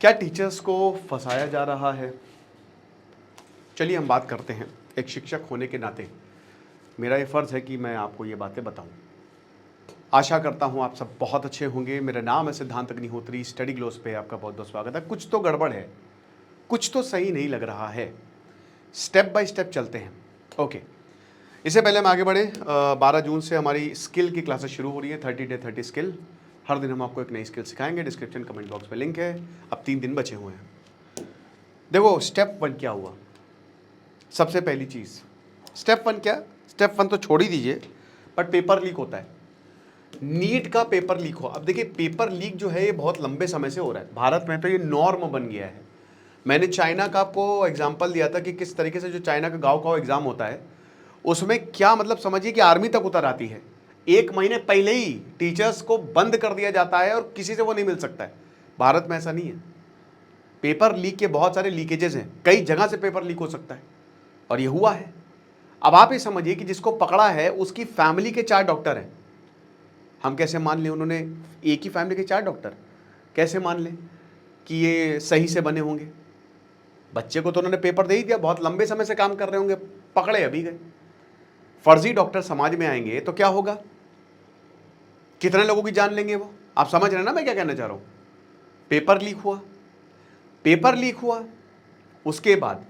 क्या टीचर्स को फंसाया जा रहा है? चलिए हम बात करते हैं। एक शिक्षक होने के नाते मेरा ये फ़र्ज़ है कि मैं आपको ये बातें बताऊं। आशा करता हूं आप सब बहुत अच्छे होंगे। मेरा नाम है सिद्धांत अग्निहोत्री। स्टडी ग्लोस पे आपका बहुत बहुत स्वागत है। कुछ तो गड़बड़ है, कुछ तो सही नहीं लग रहा है। स्टेप बाय स्टेप चलते हैं। ओके, इससे पहले हम आगे बढ़े, 12 जून से हमारी स्किल की क्लासेस शुरू हो रही है। 30 डे 30 स्किल। हर दिन हम आपको एक नई स्किल सिखाएंगे। डिस्क्रिप्शन कमेंट बॉक्स में लिंक है। अब 3 दिन बचे हुए हैं। देखो स्टेप 1 क्या हुआ। सबसे पहली चीज़, स्टेप 1 क्या, स्टेप 1 तो छोड़ ही दीजिए, बट पेपर लीक होता है। नीट का पेपर लीक हो। अब देखिए पेपर लीक जो है ये बहुत लंबे समय से हो रहा है भारत में, तो ये नॉर्म बन गया है। मैंने चाइना का आपको एग्जाम्पल दिया था कि किस तरीके से जो चाइना का गाँव का एग्जाम होता है उसमें क्या मतलब समझिए कि आर्मी तक उतर आती है। 1 महीने पहले ही टीचर्स को बंद कर दिया जाता है और किसी से वो नहीं मिल सकता है। भारत में ऐसा नहीं है। पेपर लीक के बहुत सारे लीकेजेस हैं, कई जगह से पेपर लीक हो सकता है और ये हुआ है। अब आप ये समझिए कि जिसको पकड़ा है उसकी फैमिली के 4 डॉक्टर हैं। हम कैसे मान लें, उन्होंने एक ही फैमिली के 4 डॉक्टर कैसे मान लें कि ये सही से बने होंगे? बच्चे को तो उन्होंने पेपर दे ही दिया, बहुत लंबे समय से काम कर रहे होंगे, पकड़े अभी गए। फर्जी डॉक्टर समाज में आएंगे तो क्या होगा? कितने लोगों की जान लेंगे वो? आप समझ रहे हैं ना मैं क्या कहना चाह रहा हूं? पेपर लीक हुआ, पेपर लीक हुआ, उसके बाद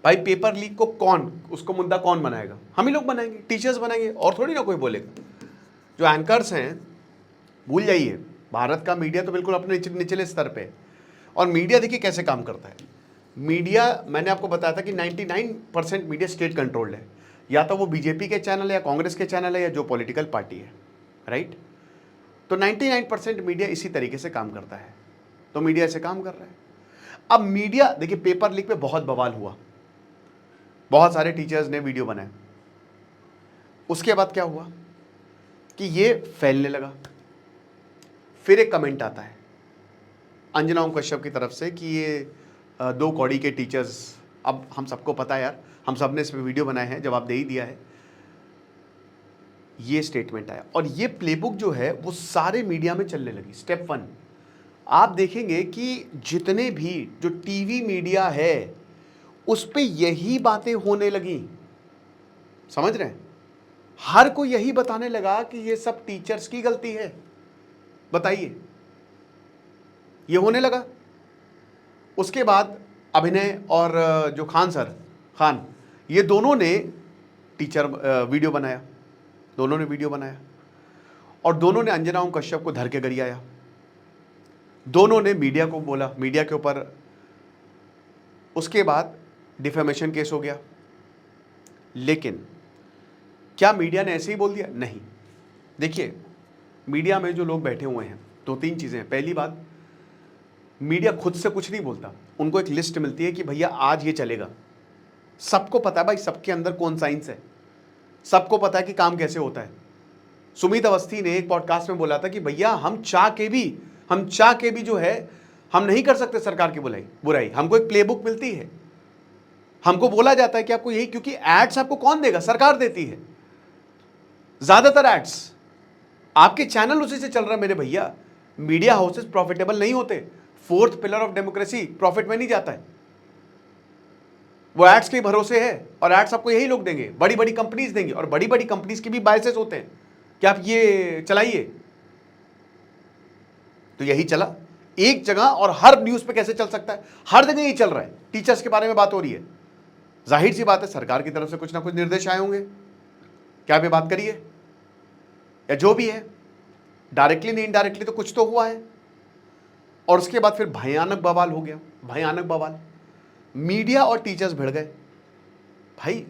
भाई पेपर लीक को कौन, उसको मुद्दा कौन बनाएगा? हम ही लोग बनाएंगे, टीचर्स बनाएंगे, और थोड़ी ना कोई बोलेगा। जो एंकर्स हैं, भूल जाइए, भारत का मीडिया तो बिल्कुल अपने निचले स्तर पे है। और मीडिया देखिए कैसे काम करता है। मीडिया, मैंने आपको बताया था कि 99% मीडिया स्टेट कंट्रोल्ड है। या तो वो बीजेपी के चैनल है या कांग्रेस के चैनल है या जो पॉलिटिकल पार्टी है, राइट? तो 99% मीडिया इसी तरीके से काम करता है। तो मीडिया ऐसे काम कर रहा है। अब मीडिया देखिए, पेपर लीक पे बहुत बवाल हुआ, बहुत सारे टीचर्स ने वीडियो बनाए। उसके बाद क्या हुआ कि ये फैलने लगा। फिर एक कमेंट आता है अंजना ओम कश्यप की तरफ से कि ये 2 कौड़ी के टीचर्स, अब हम सबको पता है यार, हम सब ने इस पर वीडियो बनाए हैं, जवाब दे ही दिया है। ये स्टेटमेंट आया और ये प्लेबुक जो है वो सारे मीडिया में चलने लगी। स्टेप 1 आप देखेंगे कि जितने भी जो टीवी मीडिया है उस पे यही बातें होने लगी। समझ रहे हैं? हर कोई यही बताने लगा कि ये सब टीचर्स की गलती है। बताइए, ये होने लगा। उसके बाद अभिनय और जो खान, ये दोनों ने टीचर वीडियो बनाया, दोनों ने वीडियो बनाया और दोनों ने अंजना ओम कश्यप को धर के गरियाया। दोनों ने मीडिया को बोला, मीडिया के ऊपर। उसके बाद डिफेमेशन केस हो गया। लेकिन क्या मीडिया ने ऐसे ही बोल दिया? नहीं। देखिए, मीडिया में जो लोग बैठे हुए हैं, 2-3 चीज़ें हैं। पहली बात, मीडिया खुद से कुछ नहीं बोलता, उनको एक लिस्ट मिलती है कि भैया आज ये चलेगा। सबको पता है भाई, सबके अंदर कौन साइंस है, सबको पता है कि काम कैसे होता है। सुमित अवस्थी ने एक पॉडकास्ट में बोला था कि भैया हम चाह के भी जो है हम नहीं कर सकते सरकार की बुराई। हमको एक प्लेबुक मिलती है, हमको बोला जाता है कि आपको यही, क्योंकि एड्स आपको कौन देगा? सरकार देती है। ज्यादातर एड्स आपके चैनल उसी से चल रहा है मेरे भैया। मीडिया हाउसेस प्रॉफिटेबल नहीं होते। 4th pillar of democracy profit में नहीं जाता है, वो एड्स के भरोसे है। और एड्स आपको यही लोग देंगे, बड़ी बड़ी कंपनीज देंगी, और बड़ी बड़ी कंपनीज के भी बायसेस होते हैं कि आप ये चलाइए। तो यही चला एक जगह, और हर न्यूज पे कैसे चल सकता है? हर जगह यही चल रहा है। टीचर्स के बारे में बात हो रही है, जाहिर सी बात है सरकार की तरफ से कुछ ना कुछ निर्देश आए होंगे कि आप ये बात करिए, या जो भी है, डायरेक्टली नहीं इनडायरेक्टली तो कुछ तो हुआ है। और उसके बाद फिर भयानक बवाल हो गया, भयानक बवाल। मीडिया और टीचर्स भिड़ गए। भाई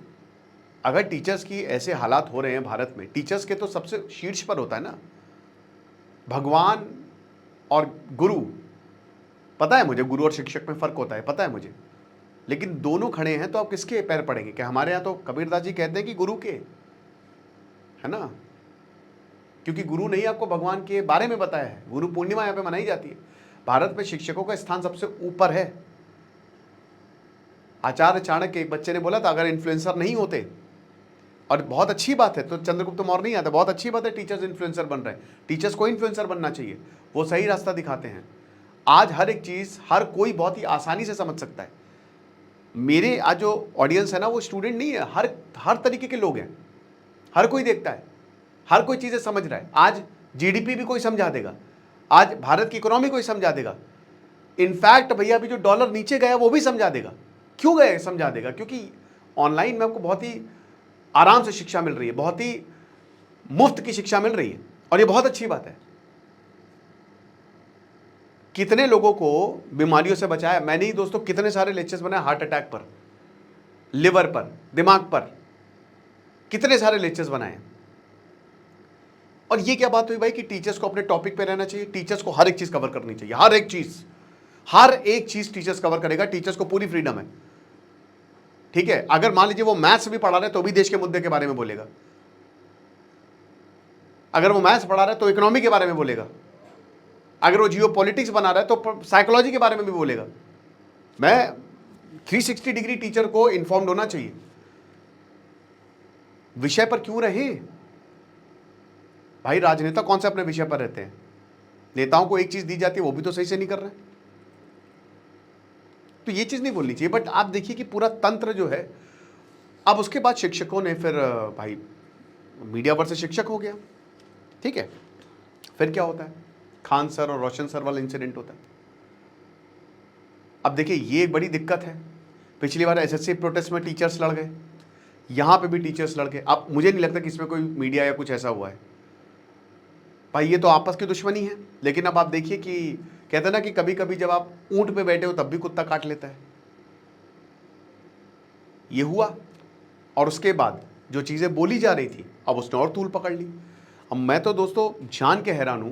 अगर टीचर्स की ऐसे हालात हो रहे हैं भारत में, टीचर्स के तो सबसे शीर्ष पर होता है ना भगवान और गुरु। पता है मुझे, गुरु और शिक्षक में फर्क होता है, पता है मुझे, लेकिन दोनों खड़े हैं तो आप किसके पैर पड़ेंगे? कि हमारे यहाँ तो कबीरदास जी कहते हैं कि गुरु के, है ना, क्योंकि गुरु ने ही आपको भगवान के बारे में बताया है। गुरु पूर्णिमा यहाँ पे मनाई जाती है। भारत में शिक्षकों का स्थान सबसे ऊपर है। आचार्य चाणक्य, एक बच्चे ने बोला था, अगर इन्फ्लुएंसर नहीं होते, और बहुत अच्छी बात है, तो चंद्रगुप्त मौर्य नहीं आता, बहुत अच्छी बात है टीचर्स इन्फ्लुएंसर बन रहे हैं। टीचर्स को इन्फ्लुएंसर बनना चाहिए, वो सही रास्ता दिखाते हैं। आज हर एक चीज़ हर कोई बहुत ही आसानी से समझ सकता है। मेरे आज जो ऑडियंस है ना, वो स्टूडेंट नहीं है, हर तरीके के लोग हैं, हर कोई देखता है, हर कोई चीज़ें समझ रहा है। आज जीडीपी भी कोई समझा देगा, आज भारत की इकोनॉमी कोई समझा देगा। इनफैक्ट भैया अभी जो डॉलर नीचे गया वो भी समझा देगा। क्यों गए समझा देगा? क्योंकि ऑनलाइन में आपको बहुत ही आराम से शिक्षा मिल रही है, बहुत ही मुफ्त की शिक्षा मिल रही है, और ये बहुत अच्छी बात है। कितने लोगों को बीमारियों से बचाया मैंने ही दोस्तों, कितने सारे लेक्चर्स बनाए हार्ट अटैक पर, लिवर पर, दिमाग पर, कितने सारे लेक्चर्स बनाए। और ये क्या बात हुई भाई कि टीचर्स को अपने टॉपिक पे रहना चाहिए, टीचर्स को हर एक चीज कवर करनी चाहिए, हर एक चीज टीचर्स कवर करेगा, टीचर्स को पूरी फ्रीडम है। ठीक है, अगर मान लीजिए वो मैथ्स भी पढ़ा रहे तो भी देश के मुद्दे के बारे में बोलेगा, अगर वो मैथ्स पढ़ा रहा है तो इकोनॉमी के बारे में बोलेगा, अगर वो जियो पॉलिटिक्स बना रहा है तो साइकोलॉजी के बारे में भी बोलेगा। मैं 360 डिग्री टीचर को इन्फॉर्म्ड होना चाहिए। विषय पर क्यों रहे भाई? राजनेता कौन से अपने विषय पर रहते हैं? नेताओं को एक चीज दी जाती है, वो भी तो सही से नहीं कर रहे, तो ये चीज नहीं बोलनी चाहिए। बट आप देखिए कि पूरा तंत्र जो है, अब उसके बाद शिक्षकों ने फिर भाई मीडिया पर से शिक्षक हो गया। ठीक है, फिर क्या होता है? खान सर और रोशन सर वाला इंसिडेंट होता है। अब देखिए ये बड़ी दिक्कत है। पिछली बार एसएससी प्रोटेस्ट में टीचर्स लड़ गए, यहां पे भी टीचर्स लड़ गए। अब मुझे नहीं लगता कि इसमें कोई मीडिया या कुछ ऐसा हुआ है भाई, ये तो आपस की दुश्मनी है। लेकिन अब आप देखिए कि कहते हैं ना कि कभी कभी जब आप ऊंट पे बैठे हो तब भी कुत्ता काट लेता है, ये हुआ। और उसके बाद जो चीजें बोली जा रही थी, अब उसने और तूल पकड़ ली। अब मैं तो दोस्तों जान के हैरान हूं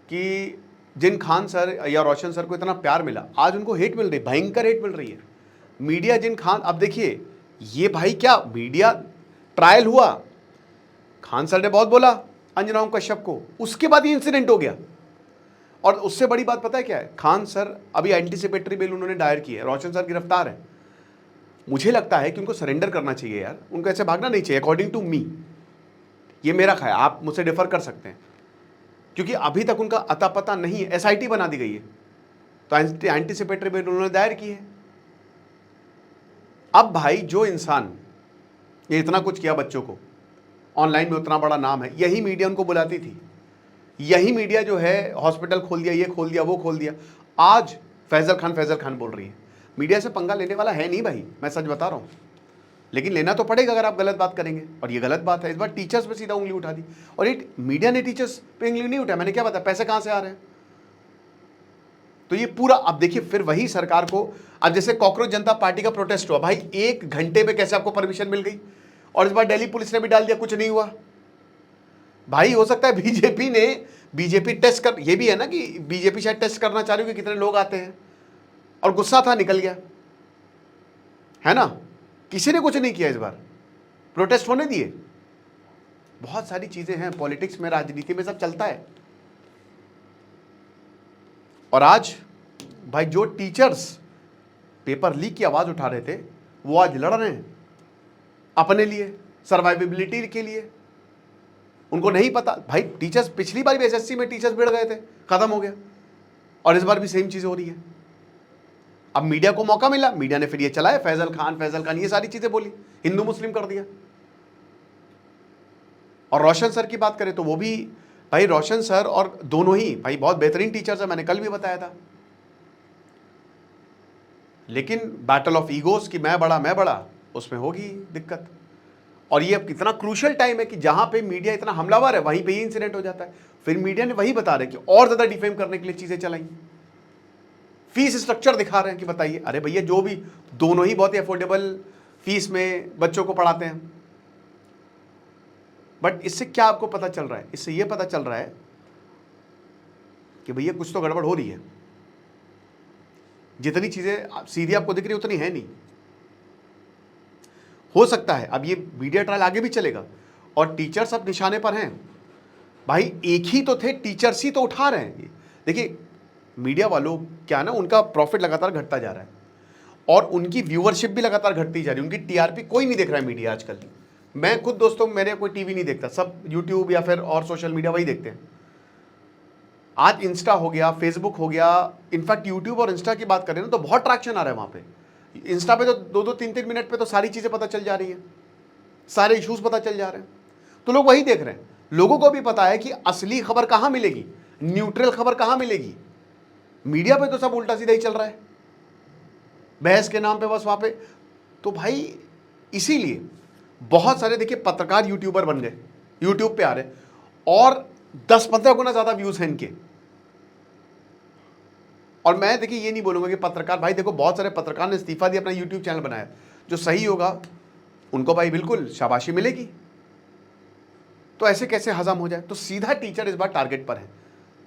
कि जिन खान सर या रोशन सर को इतना प्यार मिला, आज उनको हेट मिल रही, भयंकर हेट मिल रही है। मीडिया जिन खान, अब देखिए ये भाई क्या मीडिया ट्रायल हुआ, खान सर ने बहुत बोला अंजनाओं कश्यप को, उसके बाद ये इंसिडेंट हो गया। और उससे बड़ी बात पता है क्या है? खान सर अभी एंटीसिपेटरी बेल उन्होंने दायर की है, रोशन सर गिरफ्तार है। मुझे लगता है कि उनको सरेंडर करना चाहिए यार, उनको ऐसे भागना नहीं चाहिए, अकॉर्डिंग टू मी। ये मेरा ख्याल, आप मुझसे डिफर कर सकते हैं, क्योंकि अभी तक उनका अता पता नहीं है। एसआईटी बना दी गई है, तो एंटीसिपेटरी बेल उन्होंने दायर की है। अब भाई जो इंसान ये इतना कुछ किया बच्चों को, ऑनलाइन में उतना बड़ा नाम है, यही मीडिया उनको बुलाती थी, यही मीडिया जो है हॉस्पिटल खोल दिया, ये खोल दिया, वो खोल दिया। आज फैजल खान बोल रही है। मीडिया से पंगा लेने वाला है नहीं भाई, मैं सच बता रहा हूँ, लेकिन लेना तो पड़ेगा अगर आप गलत बात करेंगे, और ये गलत बात है। इस बार टीचर्स पे सीधा उंगली उठा दी, और ये मीडिया ने टीचर्स पे उंगली नहीं उठाया। मैंने क्या बताया, पैसे कहां से आ रहे हैं? तो ये पूरा, अब देखिए फिर वही सरकार को, अब जैसे कॉकरोच जनता पार्टी का प्रोटेस्ट हुआ भाई, 1 घंटे में कैसे आपको परमिशन मिल गई, और इस बार दिल्ली पुलिस ने भी डाल दिया, कुछ नहीं हुआ भाई। हो सकता है बीजेपी टेस्ट कर, ये भी है ना कि बीजेपी शायद टेस्ट करना चाह रही हो कि कितने लोग आते हैं, और गुस्सा था, निकल गया, है ना। किसी ने कुछ नहीं किया, इस बार प्रोटेस्ट होने दिए। बहुत सारी चीजें हैं, पॉलिटिक्स में, राजनीति में सब चलता है। और आज भाई जो टीचर्स पेपर लीक की आवाज उठा रहे थे, वो आज लड़ रहे हैं अपने लिए, सर्वाइवेबिलिटी के लिए। उनको नहीं पता भाई, टीचर्स पिछली बार भी एसएससी में टीचर्स भिड़ गए थे, खत्म हो गया, और इस बार भी सेम चीजें हो रही है। अब मीडिया को मौका मिला, मीडिया ने फिर ये चलाया, फैजल खान ये सारी चीजें बोली, हिंदू मुस्लिम कर दिया। और रोशन सर की बात करें तो वो भी भाई, रोशन सर और दोनों ही भाई बहुत बेहतरीन टीचर्स है, मैंने कल भी बताया था। लेकिन बैटल ऑफ ईगोस की मैं बड़ा, उसमें होगी दिक्कत। और ये अब कितना क्रूशियल टाइम है कि जहां पे मीडिया इतना हमलावर है, वहीं पे ही इंसिडेंट हो जाता है। फिर मीडिया ने वही बता रहे कि और ज्यादा डिफेम करने के लिए चीजें चलाई, फीस स्ट्रक्चर दिखा रहे हैं कि बताइए, अरे भैया जो भी, दोनों ही बहुत ही अफोर्डेबल फीस में बच्चों को पढ़ाते हैं। बट इससे क्या आपको पता चल रहा है? इससे यह पता चल रहा है कि भैया कुछ तो गड़बड़ हो रही है। जितनी चीजें सीधी आपको दिख रही उतनी है नहीं। हो सकता है अब ये मीडिया ट्रायल आगे भी चलेगा, और टीचर्स अब निशाने पर हैं भाई। एक ही तो थे, टीचर्स ही तो उठा रहे हैं। देखिए मीडिया वालों क्या ना, उनका प्रॉफिट लगातार घटता जा रहा है, और उनकी व्यूअरशिप भी लगातार घटती जा रही है, उनकी टीआरपी कोई नहीं देख रहा है मीडिया आजकल। मैं खुद दोस्तों, मेरे कोई टीवी नहीं देखता, सब यूट्यूब या फिर और सोशल मीडिया वही देखते हैं। आज इंस्टा हो गया, फेसबुक हो गया, इनफैक्ट यूट्यूब और इंस्टा की बात करें ना तो बहुत ट्रैक्शन आ रहा है वहाँ पे। इंस्टा पे तो 2-2 3-3 मिनट पे तो सारी चीज़ें पता चल जा रही हैं, सारे इश्यूज पता चल जा रहे हैं, तो लोग वही देख रहे हैं। लोगों को भी पता है कि असली खबर कहाँ मिलेगी, न्यूट्रल खबर कहाँ मिलेगी। मीडिया पे तो सब उल्टा सीधा ही चल रहा है, बहस के नाम पे बस वहाँ पे। तो भाई इसीलिए बहुत सारे देखिए पत्रकार यूट्यूबर बन गए, यूट्यूब पे आ रहे और 10-15 गुना ज़्यादा व्यूज़ हैं इनके। और मैं देखिए ये नहीं बोलूँगा कि पत्रकार, भाई देखो बहुत सारे पत्रकार ने इस्तीफा दिया, अपना यूट्यूब चैनल बनाया, जो सही होगा उनको भाई बिल्कुल शाबाशी मिलेगी। तो ऐसे कैसे हजम हो जाए? तो सीधा टीचर इस बार टारगेट पर है।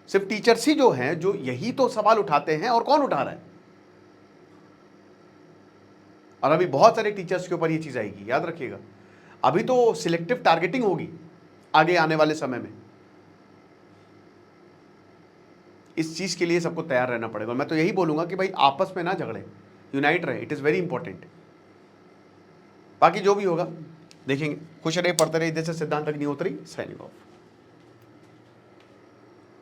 सिर्फ टीचर्स ही जो हैं जो यही तो सवाल उठाते हैं, और कौन उठा रहा है? और अभी बहुत सारे टीचर्स के ऊपर ये चीज़ आएगी, याद रखिएगा। अभी तो सिलेक्टिव टारगेटिंग होगी आगे आने वाले समय में। इस चीज़ के लिए सबको तैयार रहना पड़ेगा। मैं तो यही बोलूँगा कि भाई आपस में ना झगड़े, यूनाइट रहे, इट इज़ वेरी इंपॉर्टेंट। बाकी जो भी होगा देखेंगे। खुश रहे, पढ़ते रहे। जैसे सिद्धांत अग्निहोत्री, साइनिंग ऑफ।